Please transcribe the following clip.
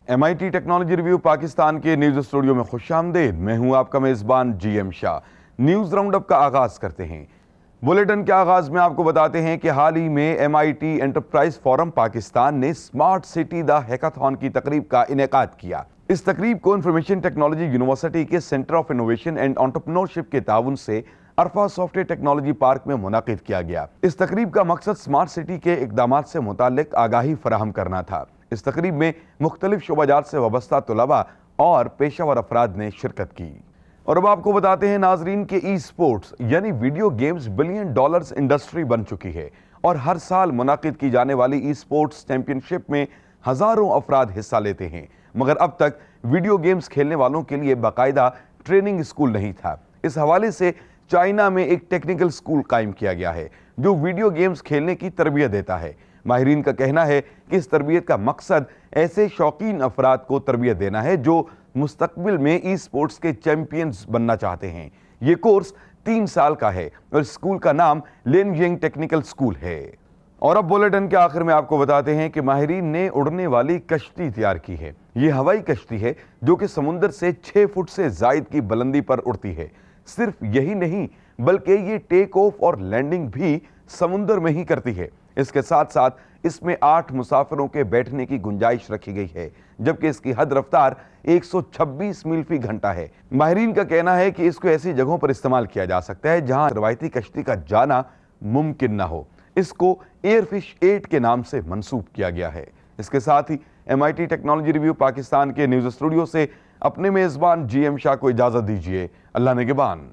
MIT technology review Pakistan के news studio में खुशामदीद। मैं हूं आपका मेजबान GM शाह। न्यूज राउंडअप का आगाज करते हैं। बुलेटिन के आगाज में आपको बताते हैं कि हाल ही में MIT एंटरप्राइज फोरम पाकिस्तान ने स्मार्ट सिटी द हैकाथॉन की तकरीब का इनेकाद किया। इस तकरीब को इंफॉर्मेशन टेक्नोलॉजी यूनिवर्सिटी के centre of innovation and entrepreneurship के ताउन से अरफा सॉफ्टवेयर टेक्नोलॉजी पार्क में मुनाकिद किया गया। इस तकरीब का मकसद स्मार्ट सिटी के इकदामात से मुताल्लिक आगाही फराहम करना था। इस तकरीब में मुख्तलिफ शोबाजात से वाबस्ता तलबा और पेशावर अफराद ने शिरकत की। और अब आपको बताते हैं नाजरीन के ई स्पोर्ट्स यानी वीडियो गेम्स $बिलियन इंडस्ट्री बन चुकी है और हर साल मुनाकिद की जाने वाली ई स्पोर्ट्स चैंपियनशिप में हजारों अफराद हिस्सा लेते हैं, मगर अब तक वीडियो गेम्स खेलने वालों के लिए बाकायदा ट्रेनिंग स्कूल नहीं था। इस हवाले से चाइना में एक टेक्निकल स्कूल कायम किया गया है जो वीडियो गेम्स खेलने की तरबियत देता है। माहिरीन का कहना है कि इस तरबियत का मकसद ऐसे शौकीन अफराद को तरबियत देना है जो मुस्तकबिल में ई स्पोर्ट्स के चैंपियंस बनना चाहते हैं। ये कोर्स 3 साल का है और स्कूल का नाम लेनयिंग टेक्निकल स्कूल है। और अब बुलेटिन के आखिर में आपको बताते हैं कि माहिरीन ने उड़ने वाली कश्ती तैयार की है। ये हवाई कश्ती है जो कि समुंदर से 6 फुट से जायद की बुलंदी पर उड़ती है। सिर्फ यही नहीं बल्कि ये टेक ऑफ और लैंडिंग भी समुंदर में ही करती है। इसके साथ साथ इसमें 8 मुसाफिरों के बैठने की गुंजाइश रखी गई है, जबकि इसकी हद रफ्तार 126 मील फी घंटा है। माहिरीन का कहना है कि इसको ऐसी जगहों पर इस्तेमाल किया जा सकता है जहां रवायती कश्ती का जाना मुमकिन ना हो। इसको एयरफिश 8 के नाम से मंसूब किया गया है। इसके साथ ही MIT टेक्नोलॉजी रिव्यू पाकिस्तान के न्यूज स्टूडियो से अपने मेजबान GM शाह को इजाजत दीजिए। अल्लाह निगहबान।